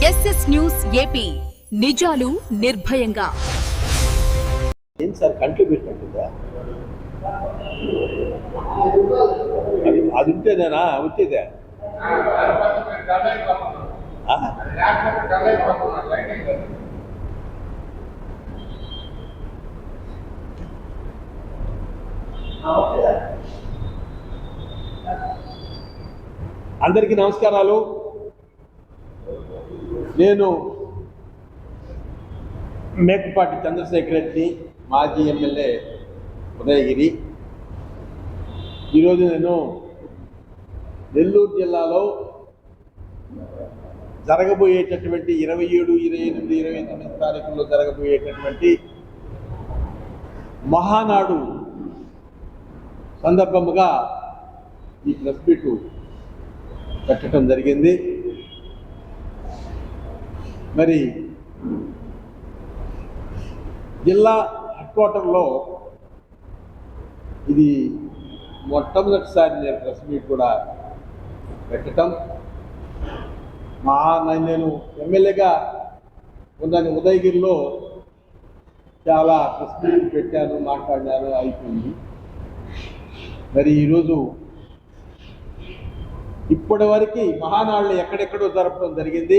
SS news AP నిజాలు నిర్భయంగా. ఏం సార్ కంట్లు పెట్టినట్టుగా అది ఉంటేనేనా వచ్చేదే? అందరికీ నమస్కారాలు. నేను మేకపాటి చంద్రశేఖర్ రెడ్డి, మాజీ ఎమ్మెల్యే ఉదయగిరి. ఈరోజు నేను నెల్లూరు జిల్లాలో జరగబోయేటటువంటి 27, 28, 29 తారీఖుల్లో జరగబోయేటటువంటి మహానాడు సందర్భముగా ఈ ప్రెస్ మీట్ పెట్టడం జరిగింది. మరి జిల్లా హెడ్ క్వార్టర్లో ఇది మొట్టమొదటిసారి నేను ప్రెస్ మీట్ కూడా పెట్టడం. నేను ఎమ్మెల్యేగా ఉన్న ఉదయగిరిలో చాలా ప్రెస్ మీట్ పెట్టాను, మాట్లాడినాను, అయిపోయింది. మరి ఈరోజు ఇప్పటి వరకు మహానాళ్ళు ఎక్కడెక్కడో జరపడం జరిగింది.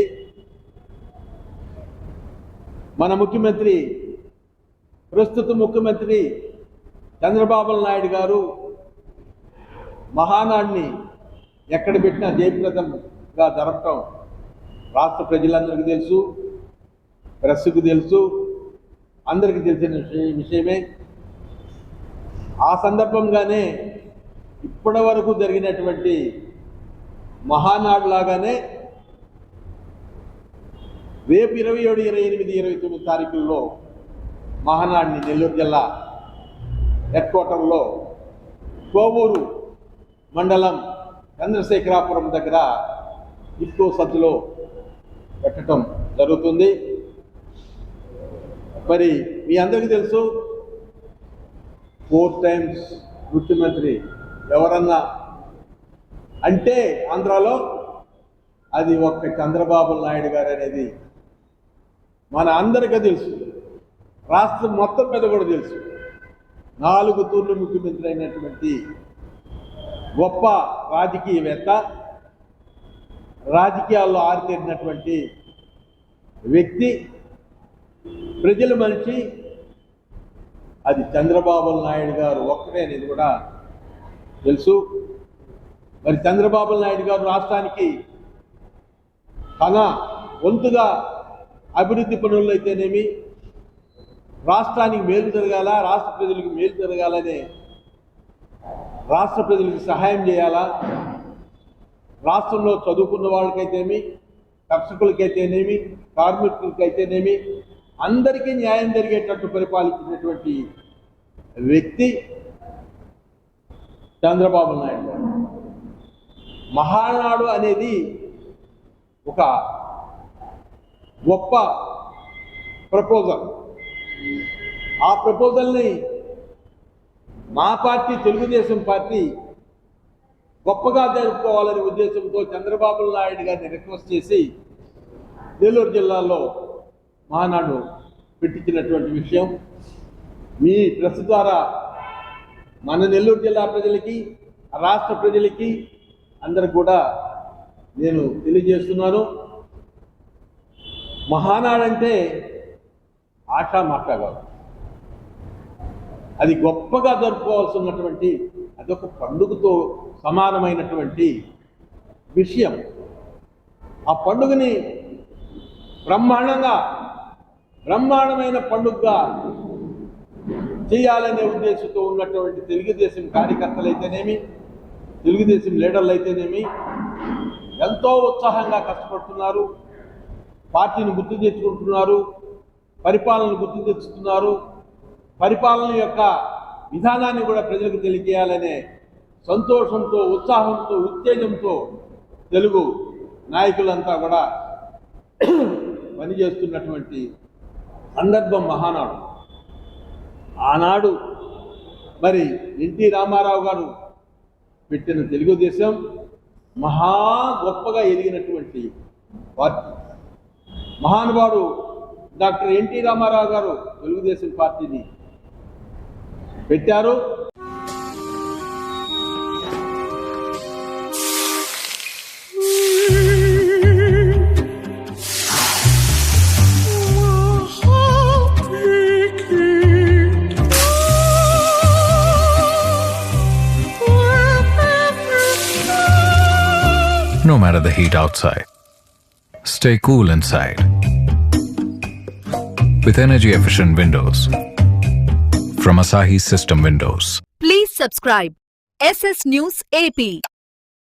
మన ముఖ్యమంత్రి, ప్రస్తుత ముఖ్యమంత్రి చంద్రబాబు నాయుడు గారు మహానాడిని ఎక్కడ పెట్టినా జయప్రదంగా జరపటం రాష్ట్ర ప్రజలందరికీ తెలుసు, ప్రెస్కు తెలుసు, అందరికీ తెలిసిన విషయమే. ఆ సందర్భంగానే ఇప్పటి వరకు జరిగినటువంటి మహానాడు లాగానే రేపు 27, 28, 29 తారీఖుల్లో మహానాడిని నెల్లూరు జిల్లా హెడ్ క్వార్టర్లో కోవూరు మండలం చంద్రశేఖరాపురం దగ్గర ఇఫ్కో సద్దులో పెట్టడం జరుగుతుంది. మరి మీ అందరికీ తెలుసు, 4 times ముఖ్యమంత్రి ఎవరన్నా అంటే ఆంధ్రాలో అది ఒక్క చంద్రబాబు నాయుడు గారు అనేది మన అందరికీ తెలుసు, రాష్ట్రం మొత్తం మీద కూడా తెలుసు. 4 తూర్లు ముఖ్యమంత్రి అయినటువంటి గొప్ప రాజకీయవేత్త, రాజకీయాల్లో ఆరితేరినటువంటి వ్యక్తి, ప్రజల మనిషి, అది చంద్రబాబు నాయుడు గారు ఒక్కడే అనేది కూడా తెలుసు. మరి చంద్రబాబు నాయుడు గారు రాష్ట్రానికి తన వంతుగా అభివృద్ధి పనుల్లో అయితేనేమి, రాష్ట్రానికి మేలు జరగాల, రాష్ట్ర ప్రజలకు మేలు జరగాలనే, రాష్ట్ర ప్రజలకు సహాయం చేయాలా, రాష్ట్రంలో చదువుకున్న వాళ్ళకైతేనేమి, కర్షకులకైతేనేమి, కార్మికులకైతేనేమి అందరికీ న్యాయం జరిగేటట్టు పరిపాలించినటువంటి వ్యక్తి చంద్రబాబు నాయుడు గారు. మహానాడు అనేది ఒక గొప్ప ప్రపోజల్. ఆ ప్రపోజల్ని మా పార్టీ, తెలుగుదేశం పార్టీ గొప్పగా జరుపుకోవాలనే ఉద్దేశంతో చంద్రబాబు నాయుడు గారిని రిక్వెస్ట్ చేసి నెల్లూరు జిల్లాలో మహానాడు పెట్టించినటువంటి విషయం మీ ప్రెస్ ద్వారా మన నెల్లూరు జిల్లా ప్రజలకి, రాష్ట్ర ప్రజలకి అందరికి కూడా నేను తెలియజేస్తున్నాను. మహానాడంటే ఆషామాషా కాదు, అది గొప్పగా జరుపుకోవాల్సినటువంటి, అదొక పండుగతో సమానమైనటువంటి విషయం. ఆ పండుగని బ్రహ్మాండమైన పండుగగా చేయాలనే ఉద్దేశంతో ఉన్నటువంటి తెలుగుదేశం కార్యకర్తలు అయితేనేమి, తెలుగుదేశం లీడర్లు అయితేనేమి ఎంతో ఉత్సాహంగా కష్టపడుతున్నారు. పార్టీని గుర్తు తెచ్చుకుంటున్నారు, పరిపాలనను గుర్తు తెచ్చుతున్నారు, పరిపాలన యొక్క విధానాన్ని కూడా ప్రజలకు తెలియజేయాలనే సంతోషంతో, ఉత్సాహంతో, ఉత్తేజంతో తెలుగు నాయకులంతా కూడా పనిచేస్తున్నటువంటి సందర్భం మహానాడు. ఆనాడు మరి ఎన్టీ రామారావు గారు పెట్టిన తెలుగుదేశం మహా గొప్పగా ఎదిగినటువంటి పార్టీ. మహానుభావుడు డాక్టర్ ఎన్టీ రామారావు గారు తెలుగుదేశం పార్టీని పెట్టారు. No matter the heat outside, stay cool inside with energy-efficient windows from Asahi System Windows. Please subscribe SS News AP.